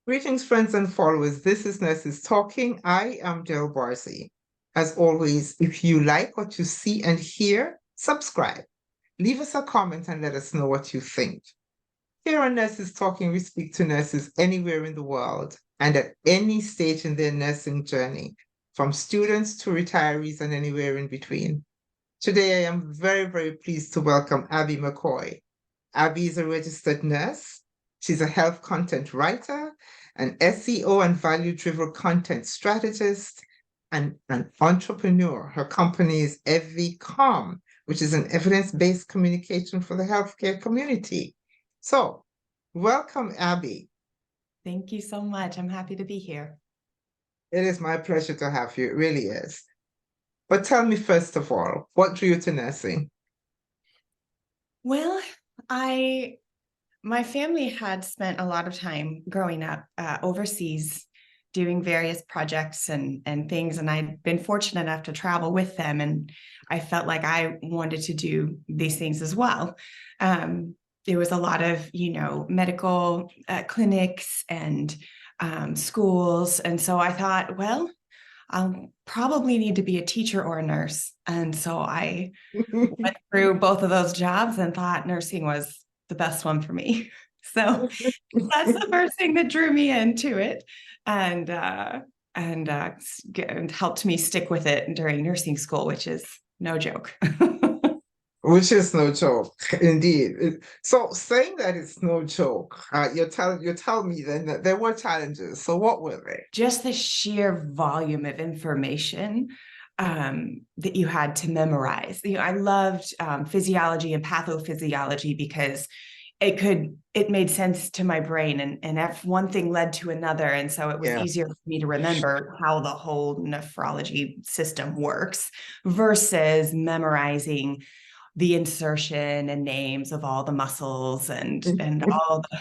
Greetings, friends and followers. This is Nurses Talking. I am Del Barcy. As always, if you like what you see and hear, subscribe. Leave us a comment and let us know what you think. Here on Nurses Talking, we speak to nurses anywhere in the world and at any stage in their nursing journey, from students to retirees and anywhere in between. Today, I am very, very pleased to welcome Abby McCoy. Abby is a registered nurse. She's a health content writer, an SEO and value-driven content strategist, and an entrepreneur. Her company is EviCom, which is an evidence-based communication for the healthcare community. So, welcome, Abby. Thank you so much. I'm happy to be here. It is my pleasure to have you. It really is. But tell me, first of all, what drew you to nursing? Well, my family had spent a lot of time growing up overseas doing various projects and things, and I'd been fortunate enough to travel with them, and I felt like I wanted to do these things as well. There was a lot of, medical clinics and schools, and so I thought, well, I'll probably need to be a teacher or a nurse. And so I went through both of those jobs and thought nursing was the best one for me. So that's the first thing that drew me into it, and helped me stick with it during nursing school, which is no joke. Which is no joke, indeed. So saying that it's no joke, you tell me then that there were challenges. So what were they? Just the sheer volume of information that you had to memorize. I loved physiology and pathophysiology because it made sense to my brain, and if one thing led to another, and so it was easier for me to remember how the whole nephrology system works versus memorizing the insertion and names of all the muscles and all the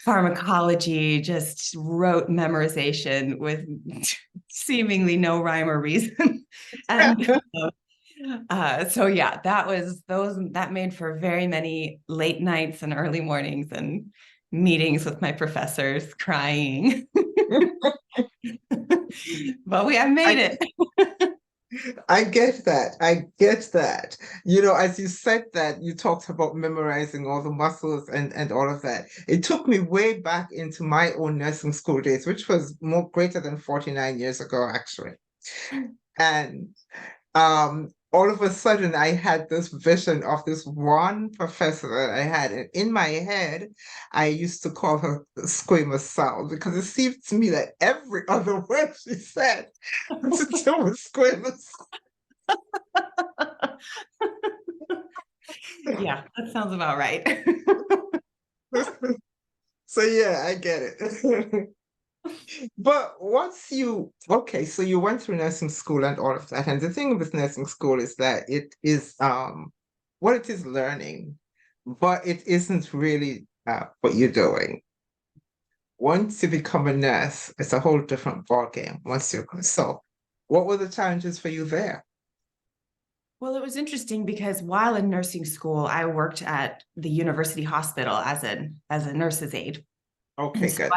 pharmacology, just rote memorization with seemingly no rhyme or reason. And so yeah, that made for very many late nights and early mornings and meetings with my professors crying. But I made it. I get that. I get that. As you said that, you talked about memorizing all the muscles and all of that. It took me way back into my own nursing school days, which was more greater than 49 years ago, actually. And all of a sudden I had this vision of this one professor that I had. And in my head, I used to call her squamous cell because it seemed to me that every other word she said had to do with squamous. Yeah, that sounds about right. So yeah, I get it. But okay, so you went through nursing school and all of that. And the thing with nursing school is that it is what it is learning, but it isn't really what you're doing. Once you become a nurse, it's a whole different ballgame. So what were the challenges for you there? Well, it was interesting because while in nursing school, I worked at the university hospital as a nurse's aide. And Okay, so good.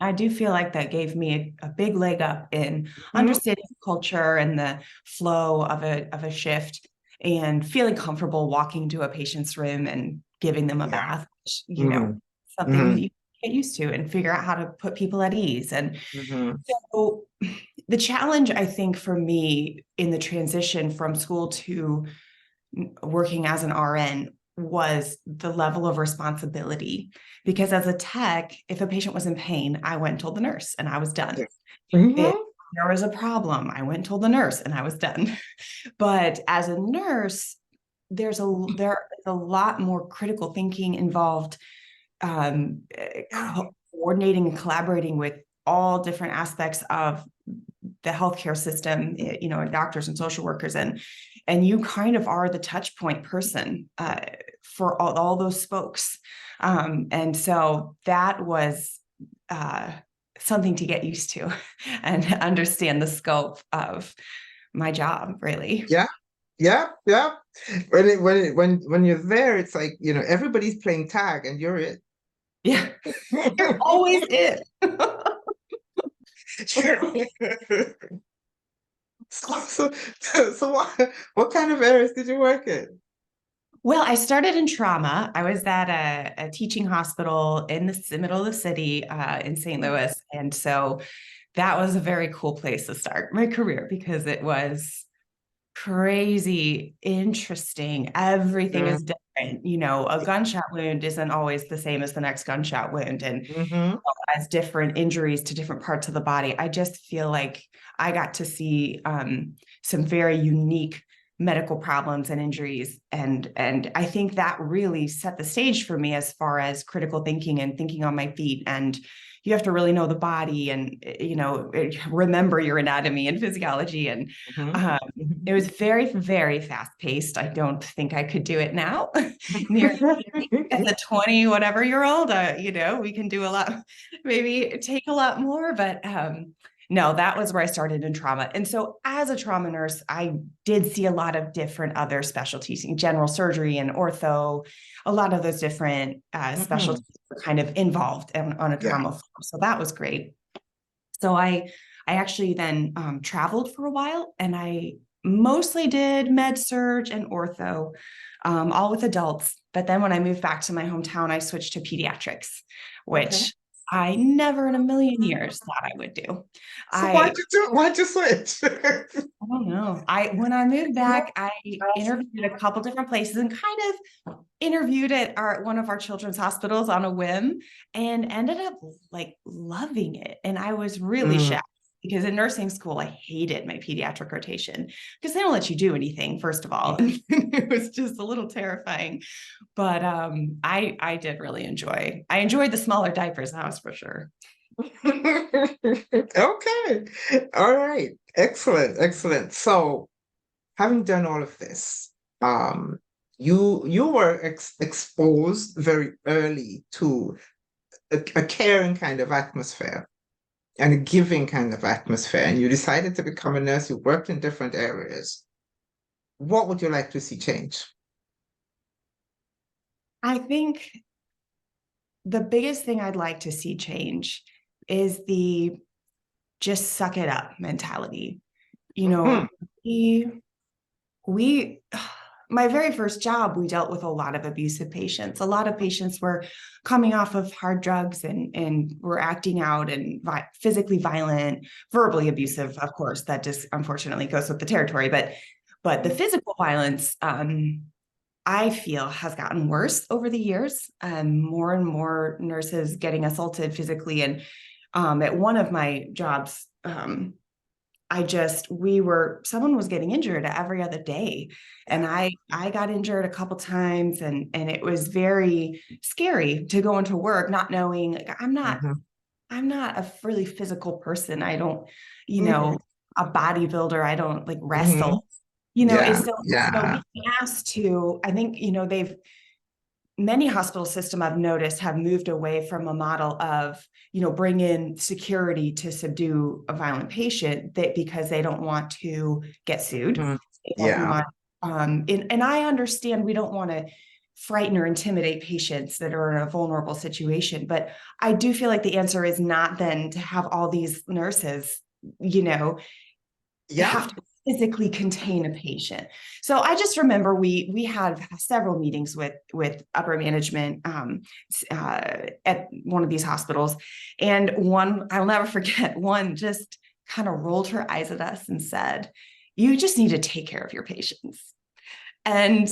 I do feel like that gave me a big leg up in Mhm. understanding culture and the flow of a shift, and feeling comfortable walking to a patient's room and giving them a Yeah. bath, which, Hmm. something that Hmm. you get used to and figure out how to put people at ease. And Hmm. so the challenge, I think, for me in the transition from school to working as an RN was the level of responsibility. Because as a tech, if a patient was in pain, I went and told the nurse and I was done. If Hmm. there was a problem, I went and told the nurse and I was done. But as a nurse, there is a lot more critical thinking involved, um, coordinating and collaborating with all different aspects of the healthcare system, and doctors and social workers, and you kind of are the touch point person for all those spokes, and so that was uh, something to get used to and understand the scope of my job, really. Yeah. Yeah, yeah. When you're there, it's like, everybody's playing tag and you're it. Yeah, you're always it. So what kind of areas did you work in? Well, I started in trauma. I was at a teaching hospital in the middle of the city in St. Louis. And so that was a very cool place to start my career because it was crazy, interesting. Everything Mm, is different. A gunshot wound isn't always the same as the next gunshot wound. And mm-hmm. as different injuries to different parts of the body. I just feel like I got to see some very unique medical problems and injuries, and I think that really set the stage for me as far as critical thinking and thinking on my feet. And you have to really know the body and remember your anatomy and physiology. And Mm-hmm. it was very, very fast paced. I don't think I could do it now. Near as a 20 whatever year old, we can do a lot, maybe take a lot more, but no, that was where I started in trauma. And so as a trauma nurse, I did see a lot of different other specialties, general surgery and ortho. A lot of those different specialties were kind of involved on a Yeah. trauma floor. So that was great. So I actually then traveled for a while, and I mostly did med surg and ortho, all with adults. But then when I moved back to my hometown, I switched to pediatrics, Okay. which I never in a million years thought I would do. So I why'd you switch? I don't know. When I moved back, I interviewed at a couple different places and kind of interviewed at one of our children's hospitals on a whim, and ended up like loving it. And I was really Mm, shocked because in nursing school, I hated my pediatric rotation because they don't let you do anything, first of all. It was just a little terrifying. But I did really I enjoyed the smaller diapers, that was for sure. okay. All right. Excellent. Excellent. So, having done all of this, um, you were exposed very early to a caring kind of atmosphere and a giving kind of atmosphere, and you decided to become a nurse. You worked in different areas. What would you like to see change? I think the biggest thing I'd like to see change is the just suck it up mentality. You Mhm, know, we my very first job, we dealt with a lot of abusive patients. A lot of patients were coming off of hard drugs and were acting out and physically violent, verbally abusive, of course. That just unfortunately goes with the territory. But the physical violence, I feel, has gotten worse over the years. More and more nurses getting assaulted physically. And at one of my jobs, someone was getting injured every other day. And I got injured a couple times, and it was very scary to go into work, not knowing, like, mhm, I'm not a really physical person. I don't, mhm, a bodybuilder. I don't like mhm. wrestle, Yeah, it's so yeah. being asked to, I think, many hospital system I've noticed have moved away from a model of, bring in security to subdue a violent patient, that because they don't want to get sued. Mhm. They don't Yeah. want, and I understand we don't want to frighten or intimidate patients that are in a vulnerable situation, but I do feel like the answer is not then to have all these nurses, you know, have Yeah. to physically contain a patient. So I just remember we had several meetings with upper management at one of these hospitals, and one, I'll never forget, one just kind of rolled her eyes at us and said, "You just need to take care of your patients." And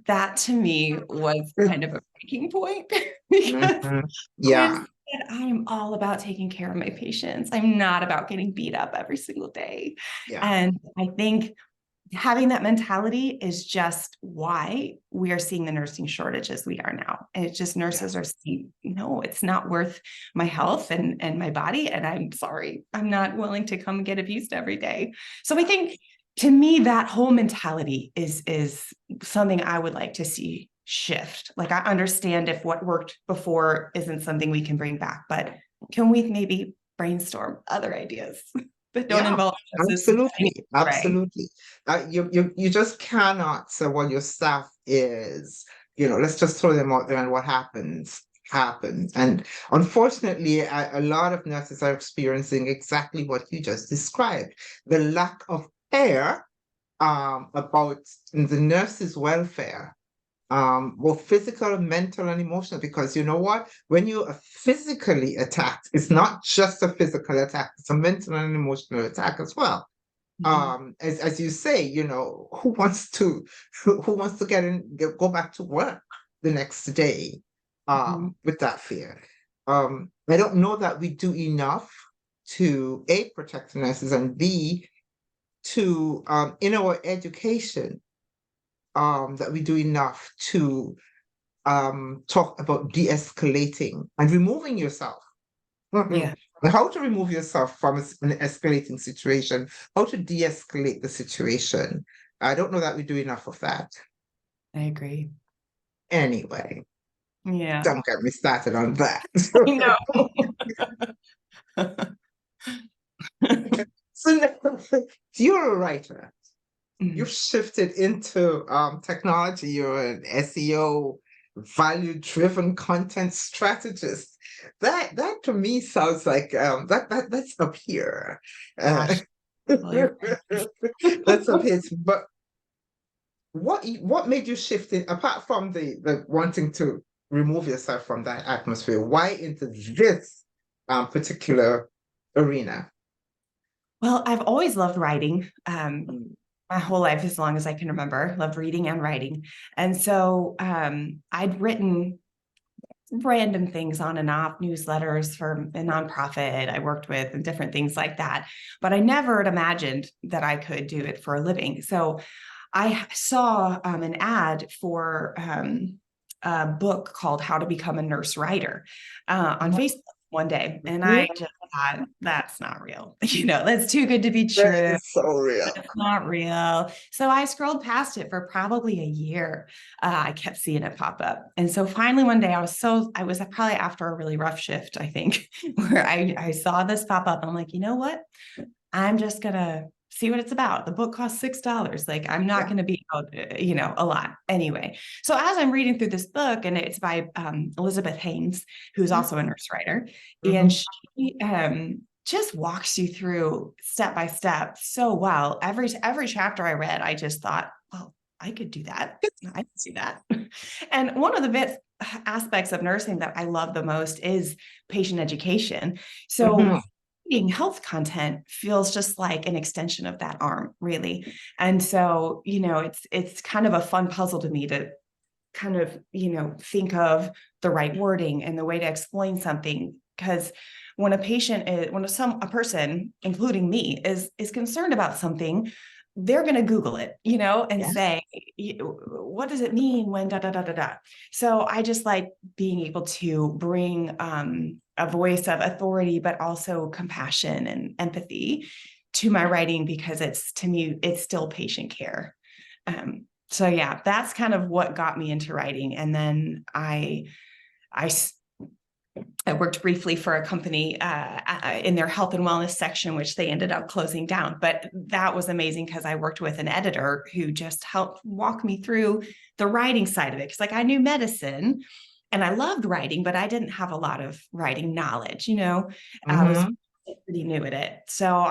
that to me was kind of a breaking point because Mhm. I Yeah. said, I am all about taking care of my patients. I'm not about getting beat up every single day. Yeah. And I think having that mentality is just why we are seeing the nursing shortage as we are now. And it's just Yeah. nurses are saying, no, it's not worth my health and my body. And I'm sorry, I'm not willing to come and get abused every day. So I think, to me, that whole mentality is something I would like to see shift. Like, I understand if what worked before isn't something we can bring back, but can we maybe brainstorm other ideas that don't Yeah. involve nurses Absolutely. gray? Absolutely. You just cannot say, well, your staff is, let's just throw them out there and what happens. happens. And unfortunately, a lot of nurses are experiencing exactly what you just described, the lack of care about the nurses' welfare, both physical, mental, and emotional. Because you know what? When you are physically attacked, it's not just a physical attack, it's a mental and emotional attack as well. As you say, you know, who wants to go back to work the next day Mhm. with that fear? I don't know that we do enough to A, protect the nurses, and B, to in our education, that we do enough to talk about de-escalating and removing yourself. Yeah, How to remove yourself from an escalating situation, how to de-escalate the situation. I don't know that we do enough of that. I agree. Anyway, Yeah, don't get me started on that. I know. So now, you're a writer. You've Mhm. shifted into technology. You're an SEO, value-driven content strategist. That to me sounds like that's up here. Uh, Gosh, well, you're that's up here. But what made you shift it apart from the wanting to remove yourself from that atmosphere? Why into this particular arena? Well, I've always loved writing. Mm. My whole life, as long as I can remember, loved reading and writing. And so I'd written random things on and off, newsletters for a nonprofit I worked with and different things like that. But I never had imagined that I could do it for a living. So I saw an ad for a book called How to Become a Nurse Writer on Facebook one day. And I just thought, that's not real. You know, that's too good to be That true. is so real. It's not real. So I scrolled past it for probably a year. I kept seeing it pop up. And so finally one day I was probably after a really rough shift, I think, where I saw this pop up. And I'm like, you know what? I'm just going to see what it's about. The book costs $6. Like, I'm not Yeah. going to be out, a lot anyway. So as I'm reading through this book, and it's by Elizabeth Haynes, who's also a nurse writer, and Mhm. she just walks you through step by step so well. Every chapter I read, I just thought, well, I could do that. I can see that. And one of the aspects of nursing that I love the most is patient education. So Mhm. reading health content feels just like an extension of that arm, really. And so, it's kind of a fun puzzle to me to kind of, think of the right wording and the way to explain something. Because when a person, including me, is concerned about something, they're going to Google it, and Yeah. say, what does it mean when da da da da da? So I just like being able to bring a voice of authority, but also compassion and empathy to my writing, because to me, it's still patient care. So yeah, that's kind of what got me into writing. And then I worked briefly for a company in their health and wellness section, which they ended up closing down. But that was amazing because I worked with an editor who just helped walk me through the writing side of it. Because like I knew medicine and I loved writing, but I didn't have a lot of writing knowledge, I was Mhm. pretty new at it. So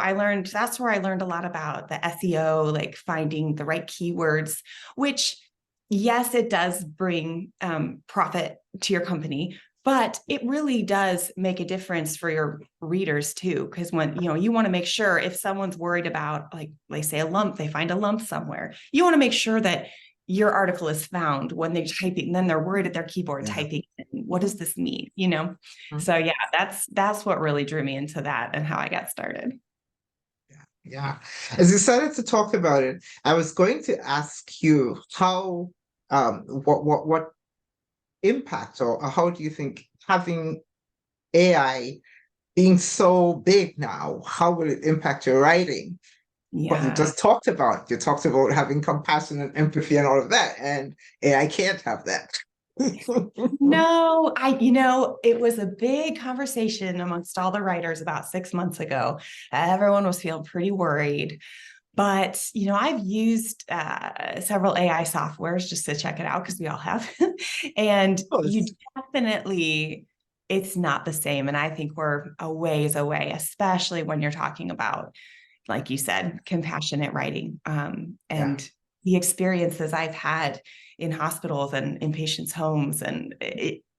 that's where I learned a lot about the SEO, like finding the right keywords, which yes, it does bring profit to your company, but it really does make a difference for your readers too. Because when, you want to make sure if someone's worried about, like, they say a lump, they find a lump somewhere, you want to make sure that your article is found when they're typing, then they're worried at their keyboard Yeah. typing, what does this mean? So yeah, that's what really drew me into that and how I got started. Yeah. As you started to talk about it, I was going to ask you how what impact or how do you think having AI being so big now, how will it impact your writing? But Yeah. you talked about having compassion and empathy and all of that, and AI can't have that. No, it was a big conversation amongst all the writers about 6 months ago. Everyone was feeling pretty worried. But, I've used several AI softwares just to check it out because we all have. And you definitely, it's not the same. And I think we're a ways away, especially when you're talking about, like you said, compassionate writing. And the experiences I've had in hospitals and in patients' homes, and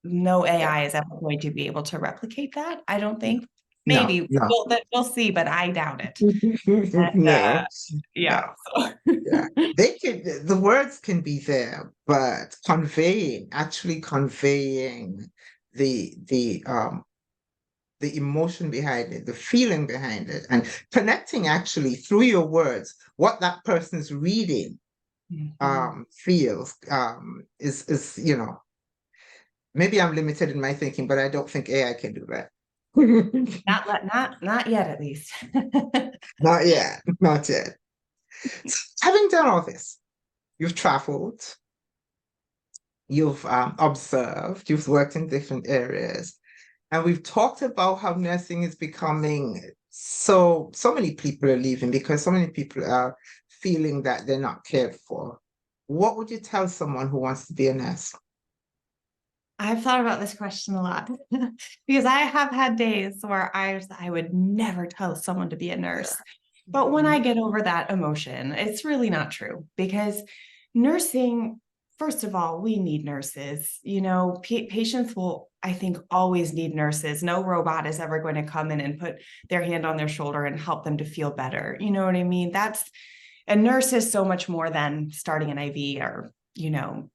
no AI is ever going to be able to replicate that, I don't think. Maybe No. we'll see, but I doubt it. And, No. yeah. No. Yeah. The words can be there, but actually conveying the emotion behind it, the feeling behind it, and connecting actually through your words what that person's reading feels is maybe I'm limited in my thinking, but I don't think AI can do that. Not yet, at least. Not yet, not yet. Having done all this, you've traveled, you've observed, you've worked in different areas, and we've talked about how nursing is becoming so many people are leaving because so many people are feeling that they're not cared for. What would you tell someone who wants to be a nurse? I've thought about this question a lot because I have had days where I would never tell someone to be a nurse. But when I get over that emotion, it's really not true because nursing, first of all, we need nurses. Patients will, I think, always need nurses. No robot is ever going to come in and put their hand on their shoulder and help them to feel better. You know what I mean? A nurse is so much more than starting an IV or,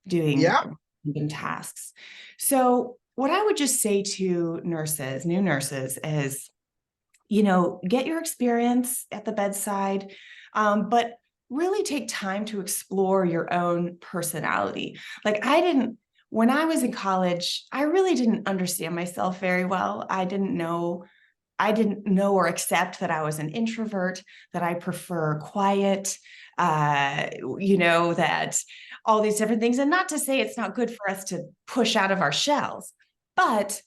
doing tasks. So what I would just say to new nurses is, get your experience at the bedside, but really take time to explore your own personality. Like when I was in college, I really didn't understand myself very well. I didn't know or accept that I was an introvert, that I prefer quiet, that all these different things. And not to say it's not good for us to push out of our shells, but,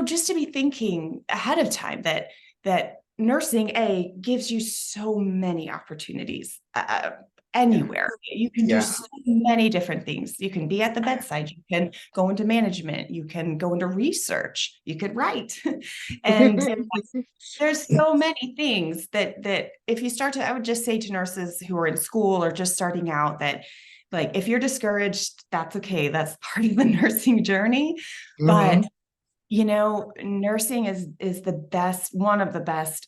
just to be thinking ahead of time that nursing gives you so many opportunities anywhere. You can do so many different things. You can be at the bedside. You can go into management. You can go into research. You could write. And there's so many things that if you start to, I would just say to nurses who are in school or just starting out that, like, if you're discouraged, that's okay. That's part of the nursing journey. But nursing is one of the best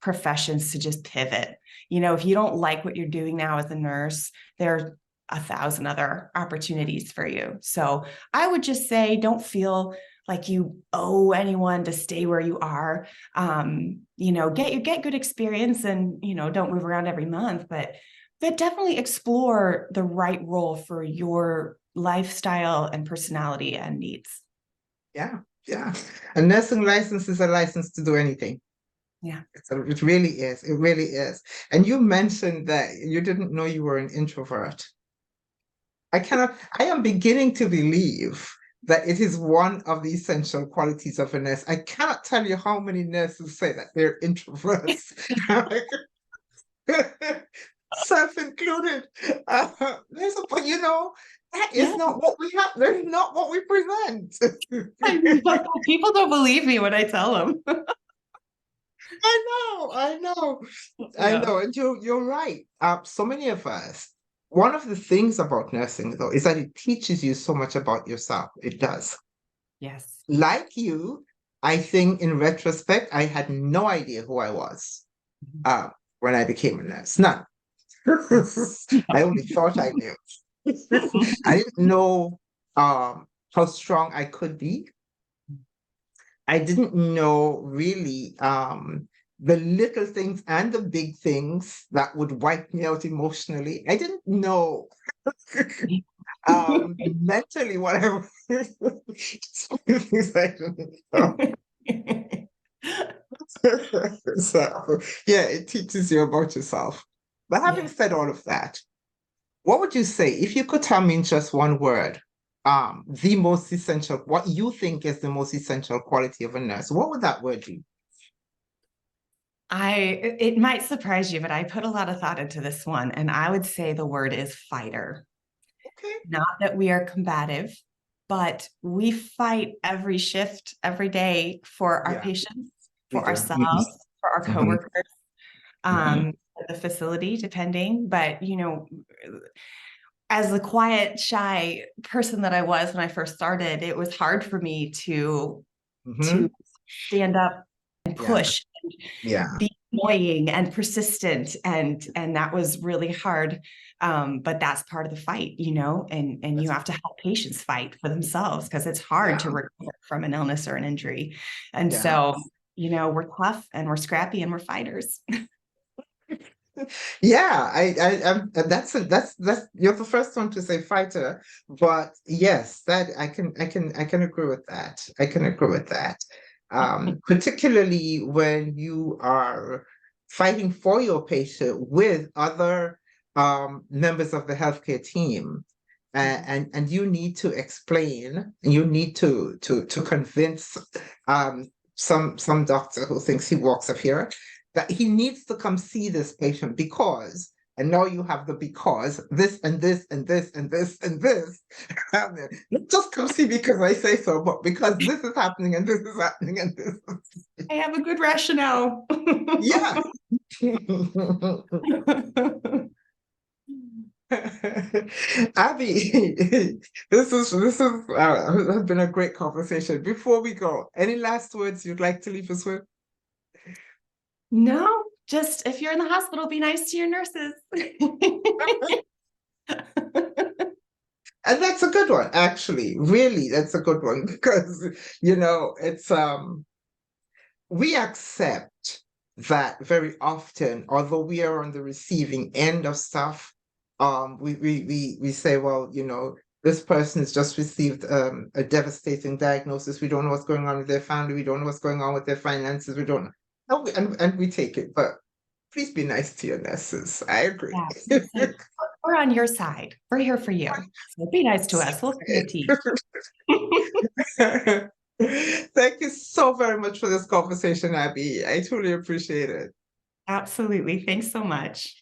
professions to just pivot. If you don't like what you're doing now as a nurse, there are 1,000 other opportunities for you. So I would just say, don't feel like you owe anyone to stay where you are. Get good experience and, don't move around every month, but definitely explore the right role for your lifestyle and personality and needs. Yeah. A nursing license is a license to do anything. Yeah. It really is. It really is. And you mentioned that you didn't know you were an introvert. I am beginning to believe that it is one of the essential qualities of a nurse. I cannot tell you how many nurses say that they're introverts. Self-included. But that is not what we have. That's not what we present. People don't believe me when I tell them. I know. And you're right. So many of us, one of the things about nursing, though, is that it teaches you so much about yourself. It does. Yes. Like you, I think in retrospect, I had no idea who I was when I became a nurse. None. I only thought I knew. I didn't know how strong I could be. I didn't know really the little things and the big things that would wipe me out emotionally. I didn't know mentally what I was. So, yeah, it teaches you about yourself. But having said all of that, what would you say if you could tell me in just one word, the most essential, what you think is the most essential quality of a nurse? What would that word be? It might surprise you, but I put a lot of thought into this one, and I would say the word is fighter. Okay. Not that we are combative, but we fight every shift, every day for our Yeah, patients, we for do. Mhm, ourselves, for our mhm, coworkers, mhm. at the facility, depending. But as the quiet, shy person that I was when I first started, it was hard for me to Mhm. stand up and Yeah, push and yeah, be annoying and persistent, and that was really hard. But that's part of the fight, and you that's, have to help patients fight for themselves because it's hard to yeah, recover from an illness or an injury. And yeah. so, we're tough and we're scrappy and we're fighters. Yeah, that's you're the first one to say fighter, but yes, that I can agree with that. I can agree with that. Particularly when you are fighting for your patient with other members of the healthcare team. And you need to explain, you need to convince some doctor who thinks he walks up here that he needs to come see this patient because, and now you have the because this and this and this and this and this. Not just come see because I say so, but because this is happening and this is happening and this. I have a good rationale. Yeah. Abby, this has been a great conversation. Before we go, any last words you'd like to leave us with? No, just if you're in the hospital, be nice to your nurses. And that's a good one, actually. Really, that's a good one because it's we accept that very often, although we are on the receiving end of stuff, we say, well, this person has just received a devastating diagnosis. We don't know what's going on with their family. We don't know what's going on with their finances. We don't know. And we take it, but please be nice to your nurses. I agree. Yeah. So we're on your side. We're here for you. So be nice to us. We'll send you tea. Thank you so very much for this conversation, Abby. I truly appreciate it. Absolutely. Thanks so much.